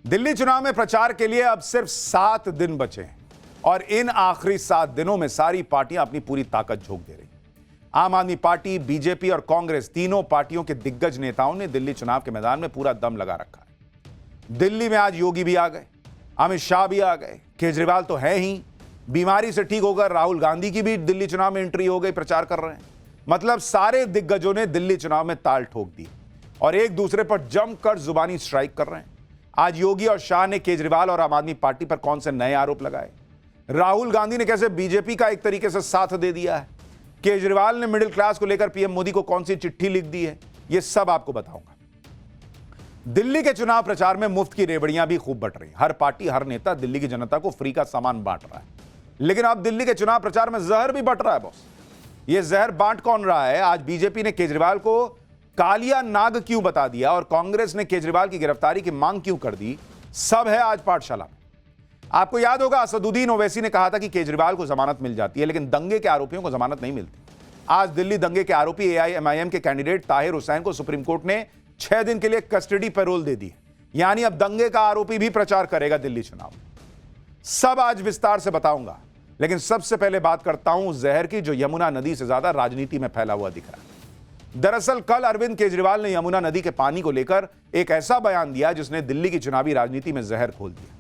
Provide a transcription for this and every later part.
दिल्ली चुनाव में प्रचार के लिए अब सिर्फ 7 दिन बचे हैं और इन आखिरी 7 दिनों में सारी पार्टियां अपनी पूरी ताकत झोंक दे रही। आम आदमी पार्टी, बीजेपी और कांग्रेस तीनों पार्टियों के दिग्गज नेताओं ने दिल्ली चुनाव के मैदान में पूरा दम लगा रखा है। दिल्ली में आज योगी भी आ गए, अमित शाह भी आ गए, केजरीवाल तो है ही, बीमारी से ठीक होकर राहुल गांधी की भी दिल्ली चुनाव में एंट्री हो गई, प्रचार कर रहे हैं। मतलब सारे दिग्गजों ने दिल्ली चुनाव में ताल ठोक दी और एक दूसरे पर जमकर जुबानी स्ट्राइक कर रहे हैं। आज योगी और शाह ने केजरीवाल और आम आदमी पार्टी पर कौन से नए आरोप लगाए, राहुल गांधी ने कैसे बीजेपी का एक तरीके से साथ दे दिया है, केजरीवाल ने मिडिल क्लास को लेकर पीएम मोदी को कौन सी चिट्ठी लिख दी है, यह सब आपको बताऊंगा। दिल्ली के चुनाव प्रचार में मुफ्त की रेवड़ियां भी खूब बट रही। हर पार्टी, हर नेता दिल्ली की जनता को फ्री का सामान बांट रहा है, लेकिन अब दिल्ली के चुनाव प्रचार में जहर भी बट रहा है। बॉस, यह जहर बांट कौन रहा है? आज बीजेपी ने केजरीवाल को कालिया नाग क्यों बता दिया और कांग्रेस ने केजरीवाल की गिरफ्तारी की मांग क्यों कर दी, सब है आज पाठशाला में। आपको याद होगा, असदुद्दीन ओवैसी ने कहा था कि केजरीवाल को जमानत मिल जाती है, लेकिन दंगे के आरोपियों को जमानत नहीं मिलती। आज दिल्ली दंगे के आरोपी एआईएमआईएम के कैंडिडेट ताहिर हुसैन को सुप्रीम कोर्ट ने 6 दिन के लिए कस्टडी पैरोल दे दी। यानी अब दंगे का आरोपी भी प्रचार करेगा दिल्ली चुनाव में। सब आज विस्तार से बताऊंगा, लेकिन सबसे पहले बात करता हूं जहर की, जो यमुना नदी से ज्यादा राजनीति में फैला हुआ दिख रहा है। दरअसल कल अरविंद केजरीवाल ने यमुना नदी के पानी को लेकर एक ऐसा बयान दिया जिसने दिल्ली की चुनावी राजनीति में जहर खोल दिया।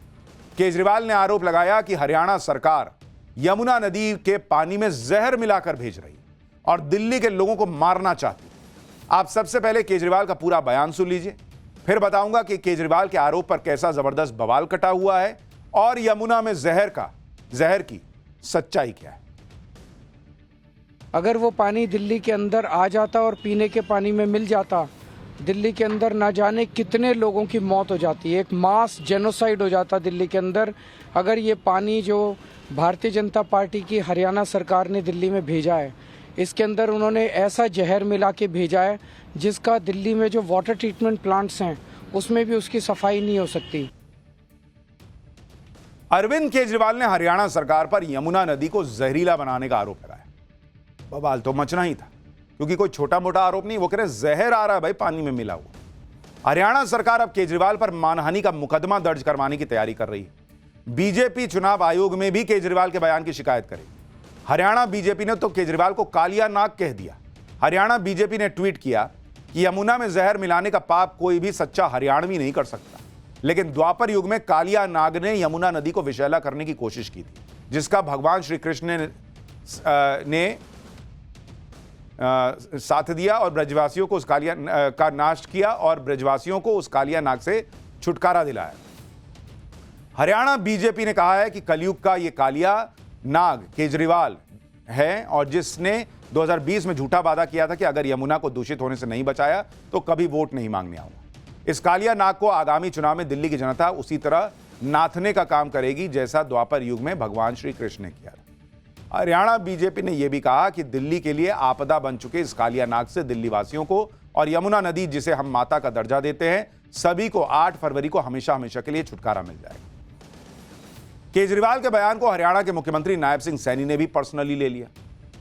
केजरीवाल ने आरोप लगाया कि हरियाणा सरकार यमुना नदी के पानी में जहर मिलाकर भेज रही और दिल्ली के लोगों को मारना चाहती। आप सबसे पहले केजरीवाल का पूरा बयान सुन लीजिए, फिर बताऊंगा कि केजरीवाल के आरोप पर कैसा जबरदस्त बवाल कटा हुआ है और यमुना में जहर की सच्चाई क्या है। अगर वो पानी दिल्ली के अंदर आ जाता और पीने के पानी में मिल जाता, दिल्ली के अंदर ना जाने कितने लोगों की मौत हो जाती। एक मास जेनोसाइड हो जाता दिल्ली के अंदर अगर ये पानी जो भारतीय जनता पार्टी की हरियाणा सरकार ने दिल्ली में भेजा है, इसके अंदर उन्होंने ऐसा जहर मिला के भेजा है जिसका दिल्ली में जो वाटर ट्रीटमेंट प्लांट्स हैं उसमें भी उसकी सफाई नहीं हो सकती। अरविंद केजरीवाल ने हरियाणा सरकार पर यमुना नदी को जहरीला बनाने का आरोप लगाया। बवाल तो मचना ही था, क्योंकि कोई छोटा मोटा आरोप नहीं। वो कह रहे जहर आ रहा है भाई पानी में मिला हुआ। हरियाणा सरकार अब केजरीवाल पर मानहानि का मुकदमा दर्ज करवाने की तैयारी कर रही है। बीजेपी चुनाव आयोग में भी केजरीवाल के बयान की शिकायत करेगी। हरियाणा बीजेपी ने तो केजरीवाल को कालिया नाग कह दिया। हरियाणा बीजेपी ने ट्वीट किया कि यमुना में जहर मिलाने का पाप कोई भी सच्चा हरियाणवी नहीं कर सकता, लेकिन द्वापर युग में कालिया नाग ने यमुना नदी को विषैला करने की कोशिश की थी, जिसका भगवान श्री कृष्ण ने साथ दिया और ब्रजवासियों को उस कालिया का नाश किया और ब्रजवासियों को उस कालिया नाग से छुटकारा दिलाया। हरियाणा बीजेपी ने कहा है कि कलयुग का ये कालिया नाग केजरीवाल है और जिसने 2020 में झूठा वादा किया था कि अगर यमुना को दूषित होने से नहीं बचाया तो कभी वोट नहीं मांगने आऊंगा। इस कालिया नाग को आगामी चुनाव में दिल्ली की जनता उसी तरह नाथने का काम करेगी जैसा द्वापर युग में भगवान श्री कृष्ण ने किया था। हरियाणा बीजेपी ने यह भी कहा कि दिल्ली के लिए आपदा बन चुके इस कालिया नाग से दिल्ली वासियों को और यमुना नदी, जिसे हम माता का दर्जा देते हैं, सभी को 8 फरवरी को हमेशा हमेशा के लिए छुटकारा मिल जाएगा। केजरीवाल के बयान को हरियाणा के मुख्यमंत्री नायब सिंह सैनी ने भी पर्सनली ले लिया।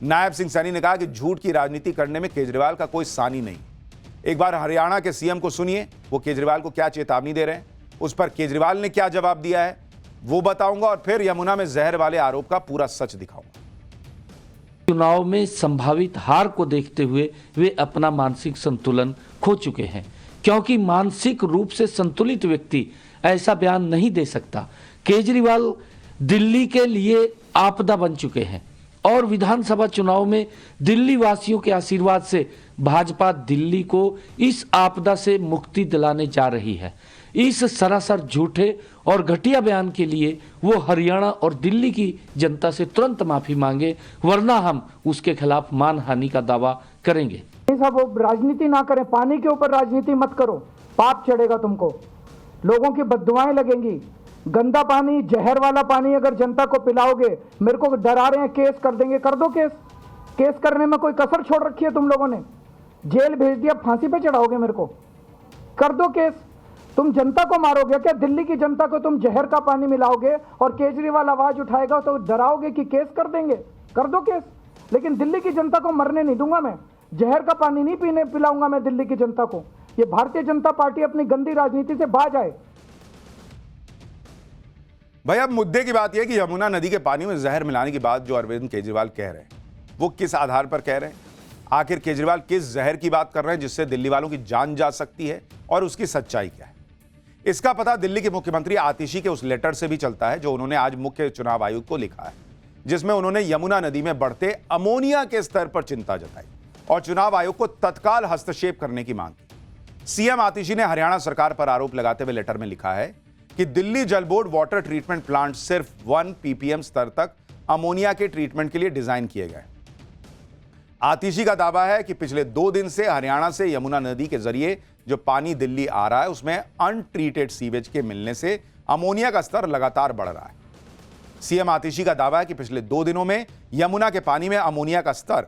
नायब सिंह सैनी ने कहा कि झूठ की राजनीति करने में केजरीवाल का कोई सानी नहीं। एक बार हरियाणा के सीएम को सुनिए, वो केजरीवाल को क्या चेतावनी दे रहे हैं, उस पर केजरीवाल ने क्या जवाब दिया है वो बताऊंगा और फिर यमुना में जहर वाले आरोप का पूरा सच दिखाऊंगा। चुनाव में संभावित हार को देखते हुए वे अपना मानसिक संतुलन खो चुके हैं, क्योंकि मानसिक रूप से संतुलित व्यक्ति ऐसा बयान नहीं दे सकता। केजरीवाल दिल्ली के लिए आपदा बन चुके हैं और विधानसभा चुनाव में दिल्ली वासियों के आशीर्वाद से भाजपा दिल्ली को इस आपदा से मुक्ति दिलाने जा रही है। इस सरासर झूठे और घटिया बयान के लिए वो हरियाणा और दिल्ली की जनता से तुरंत माफी मांगे, वरना हम उसके खिलाफ मानहानि का दावा करेंगे। सब राजनीति ना करें, पानी के ऊपर राजनीति मत करो, पाप चढ़ेगा तुमको, लोगों की बद्दुआएं लगेंगी। गंदा पानी, जहर वाला पानी अगर जनता को पिलाओगे, मेरे को डरा रहे हैं केस कर देंगे, कर दो केस। केस करने में कोई कसर छोड़ रखी है तुम लोगों ने? जेल भेज दिया, फांसी पे चढ़ाओगे मेरे को? कर दो केस। तुम जनता को मारोगे क्या? दिल्ली की जनता को तुम जहर का पानी मिलाओगे और केजरीवाल आवाज उठाएगा तो डराओगे कि केस कर देंगे? कर दो केस, लेकिन दिल्ली की जनता को मरने नहीं दूंगा मैं। जहर का पानी नहीं पिलाऊंगा मैं दिल्ली की जनता को। ये भारतीय जनता पार्टी अपनी गंदी राजनीति से बाज आए। भाई अब मुद्दे की बात यह है कि यमुना नदी के पानी में जहर मिलाने की बात जो अरविंद केजरीवाल कह रहे हैं वो किस आधार पर कह रहे हैं? आखिर केजरीवाल किस जहर की बात कर रहे हैं जिससे दिल्ली वालों की जान जा सकती है और उसकी सच्चाई क्या है? इसका पता दिल्ली के मुख्यमंत्री आतिशी के उस लेटर से भी चलता है जो उन्होंने आज मुख्य चुनाव आयुक्त को लिखा है, जिसमें उन्होंने यमुना नदी में बढ़ते अमोनिया के स्तर पर चिंता जताई और चुनाव आयोग को तत्काल हस्तक्षेप करने की मांग की। सीएम आतिशी ने हरियाणा सरकार पर आरोप लगाते हुए लेटर में लिखा है कि दिल्ली जल बोर्ड वाटर ट्रीटमेंट प्लांट सिर्फ 1 ppm स्तर तक अमोनिया के ट्रीटमेंट के लिए डिजाइन किए गए। आतिशी का दावा है कि पिछले 2 दिन से हरियाणा से यमुना नदी के जरिए जो पानी दिल्ली आ रहा है उसमें अनट्रीटेड सीवेज के मिलने से अमोनिया का स्तर लगातार बढ़ रहा है। सीएम आतिशी का दावा है कि पिछले 2 दिनों में यमुना के पानी में अमोनिया का स्तर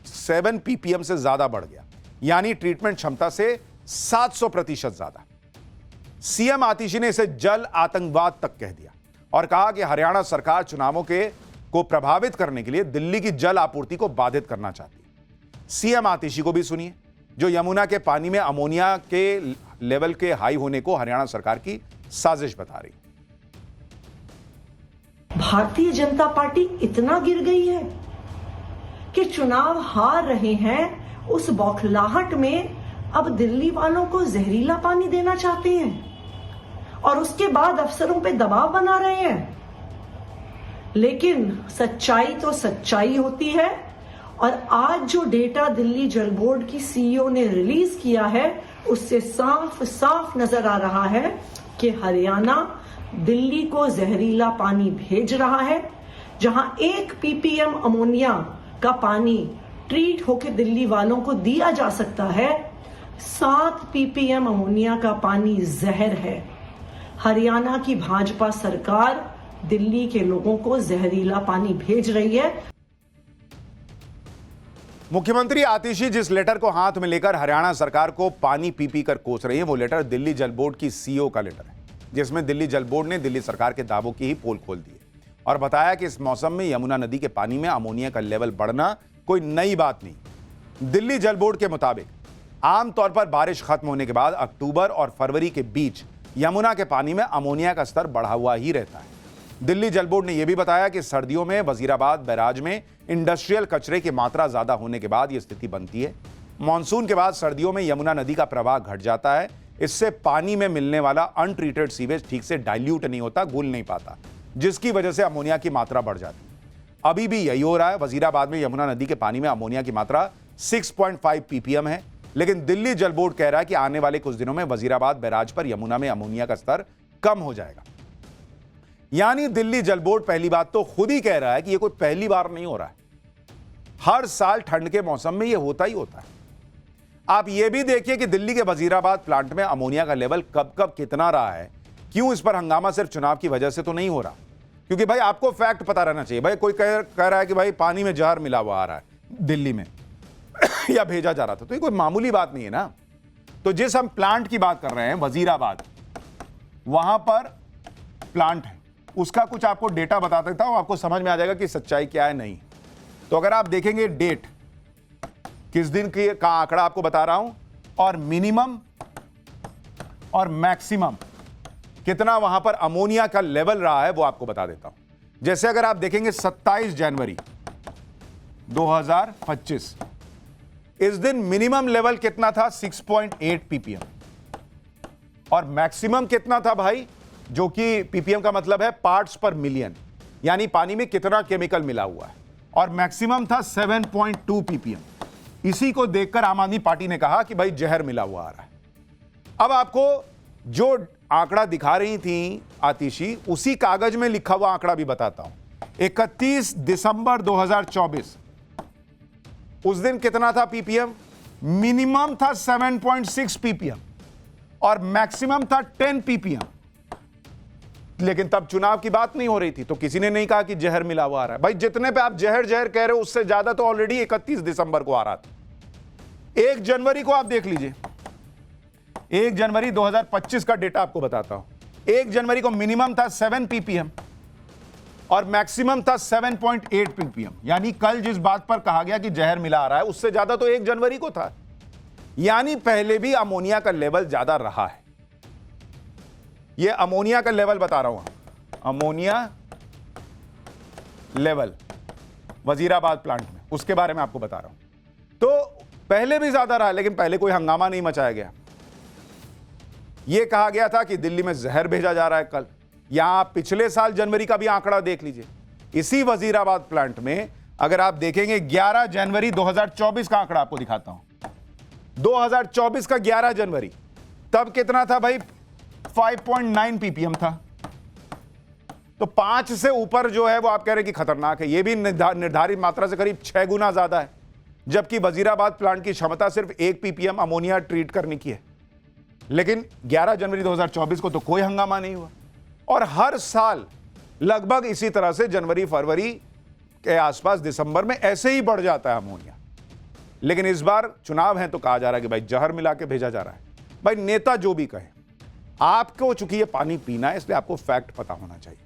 7 ppm से ज्यादा बढ़ गया, यानी ट्रीटमेंट क्षमता से 700% ज्यादा। सीएम आतिशी ने इसे जल आतंकवाद तक कह दिया और कहा कि हरियाणा सरकार चुनावों को प्रभावित करने के लिए दिल्ली की जल आपूर्ति को बाधित करना चाहती है। सीएम आतिशी को भी सुनिए, जो यमुना के पानी में अमोनिया के लेवल के हाई होने को हरियाणा सरकार की साजिश बता रही। भारतीय जनता पार्टी इतना गिर गई है कि चुनाव हार रहे हैं उस बौखलाहट में अब दिल्ली वालों को जहरीला पानी देना चाहते हैं और उसके बाद अफसरों पे दबाव बना रहे हैं। लेकिन सच्चाई तो सच्चाई होती है और आज जो डेटा दिल्ली जल बोर्ड की सीईओ ने रिलीज किया है उससे साफ साफ नजर आ रहा है कि हरियाणा दिल्ली को जहरीला पानी भेज रहा है। जहां 1 ppm अमोनिया का पानी ट्रीट होकर दिल्ली वालों को दिया जा सकता है, 7 ppm अमोनिया का पानी जहर है। हरियाणा की भाजपा सरकार दिल्ली के लोगों को जहरीला पानी भेज रही है। मुख्यमंत्री आतिशी जिस लेटर को हाथ में लेकर हरियाणा सरकार को पानी पी पी कर कोस रही है वो लेटर दिल्ली जल बोर्ड की सीईओ का लेटर है, जिसमें दिल्ली जल बोर्ड ने दिल्ली सरकार के दावों की ही पोल खोल दी है और बताया कि इस मौसम में यमुना नदी के पानी में अमोनिया का लेवल बढ़ना कोई नई बात नहीं। दिल्ली जल बोर्ड के मुताबिक आमतौर पर बारिश खत्म होने के बाद अक्टूबर और फरवरी के बीच यमुना के पानी में अमोनिया का स्तर बढ़ा हुआ ही रहता है। दिल्ली जल बोर्ड ने यह भी बताया कि सर्दियों में वजीराबाद बैराज में इंडस्ट्रियल कचरे की मात्रा ज्यादा होने के बाद यह स्थिति बनती है। मानसून के बाद सर्दियों में यमुना नदी का प्रवाह घट जाता है, इससे पानी में मिलने वाला अनट्रीटेड सीवेज ठीक से डाइल्यूट नहीं होता, घुल नहीं पाता, जिसकी वजह से अमोनिया की मात्रा बढ़ जाती है। अभी भी यही हो रहा है। वजीराबाद में यमुना नदी के पानी में अमोनिया की मात्रा 6.5 ppm है, लेकिन दिल्ली जल बोर्ड कह रहा है कि आने वाले कुछ दिनों में वजीराबाद बैराज पर यमुना में अमोनिया का स्तर कम हो जाएगा। यानी दिल्ली जल बोर्ड पहली बात तो खुद ही कह रहा है कि यह कोई पहली बार नहीं हो रहा है, हर साल ठंड के मौसम में यह होता ही होता है। आप यह भी देखिए कि दिल्ली के वजीराबाद प्लांट में अमोनिया का लेवल कब कब कितना रहा है। क्यों इस पर हंगामा सिर्फ चुनाव की वजह से तो नहीं हो रहा, क्योंकि भाई आपको फैक्ट पता रहना चाहिए। भाई कोई कह रहा है कि भाई पानी में जहर मिला हुआ आ रहा है दिल्ली में या भेजा जा रहा था, तो ये कोई मामूली बात नहीं है ना। तो जिस हम प्लांट की बात कर रहे हैं वजीराबाद, वहां पर प्लांट है, उसका कुछ आपको डेटा बता देता हूं, आपको समझ में आ जाएगा कि सच्चाई क्या है नहीं। तो अगर आप देखेंगे डेट किस दिन का आंकड़ा आपको बता रहा हूं और मिनिमम और मैक्सिमम कितना वहां पर अमोनिया का लेवल रहा है वो आपको बता देता हूं। जैसे अगर आप देखेंगे 27 जनवरी 2025, इस दिन मिनिमम लेवल कितना था 6.8 ppm और मैक्सिमम कितना था भाई, जो कि ppm का मतलब है पार्ट्स पर मिलियन, यानी पानी में कितना केमिकल मिला हुआ है, और मैक्सिमम था 7.2 ppm। इसी को देखकर आम आदमी पार्टी ने कहा कि भाई जहर मिला हुआ आ रहा है। अब आपको जो आंकड़ा दिखा रही थी आतिशी, उसी कागज में लिखा हुआ आंकड़ा भी बताता हूं। 31 दिसंबर 2024, उस दिन कितना था ppm? मिनिमम था 7.6 ppm और मैक्सिमम था 10 ppm। लेकिन तब चुनाव की बात नहीं हो रही थी, तो किसी ने नहीं कहा कि जहर मिला हुआ आ रहा है। भाई जितने पे आप जहर जहर कह रहे हो उससे ज्यादा तो ऑलरेडी 31 दिसंबर को आ रहा था। 1 जनवरी को आप देख लीजिए, 1 जनवरी 2025 का डेटा आपको बताता हूं। 1 जनवरी को मिनिमम था 7 ppm और मैक्सिमम था 7.8 ppm, यानी कल जिस बात पर कहा गया कि जहर मिला आ रहा है उससे ज्यादा तो 1 जनवरी को था, यानी पहले भी अमोनिया का लेवल ज्यादा रहा है। यह अमोनिया का लेवल बता रहा हूं, अमोनिया लेवल वजीराबाद प्लांट में, उसके बारे में आपको बता रहा हूं। तो पहले भी ज्यादा रहा, लेकिन पहले कोई हंगामा नहीं मचाया गया। यह कहा गया था कि दिल्ली में जहर भेजा जा रहा है कल। यहां आप पिछले साल जनवरी का भी आंकड़ा देख लीजिए। इसी वजीराबाद प्लांट में अगर आप देखेंगे 11 जनवरी 2024 का आंकड़ा आपको दिखाता हूं। 2024 का 11 जनवरी, तब कितना था भाई? 5.9 ppm था। तो 5 से ऊपर जो है वो आप कह रहे हैं कि खतरनाक है। यह भी निर्धारित मात्रा से करीब 6 गुना ज्यादा है, जबकि वजीराबाद प्लांट की क्षमता सिर्फ 1 ppm अमोनिया ट्रीट करने की है। लेकिन 11 जनवरी 2024 को तो कोई हंगामा नहीं हुआ। और हर साल लगभग इसी तरह से जनवरी फरवरी के आसपास दिसंबर में ऐसे ही बढ़ जाता है अमोनिया। लेकिन इस बार चुनाव है तो कहा जा रहा है कि भाई जहर मिला के भेजा जा रहा है। भाई नेता जो भी कहे, आपको चूंकि ये पानी पीना है, इसलिए आपको फैक्ट पता होना चाहिए।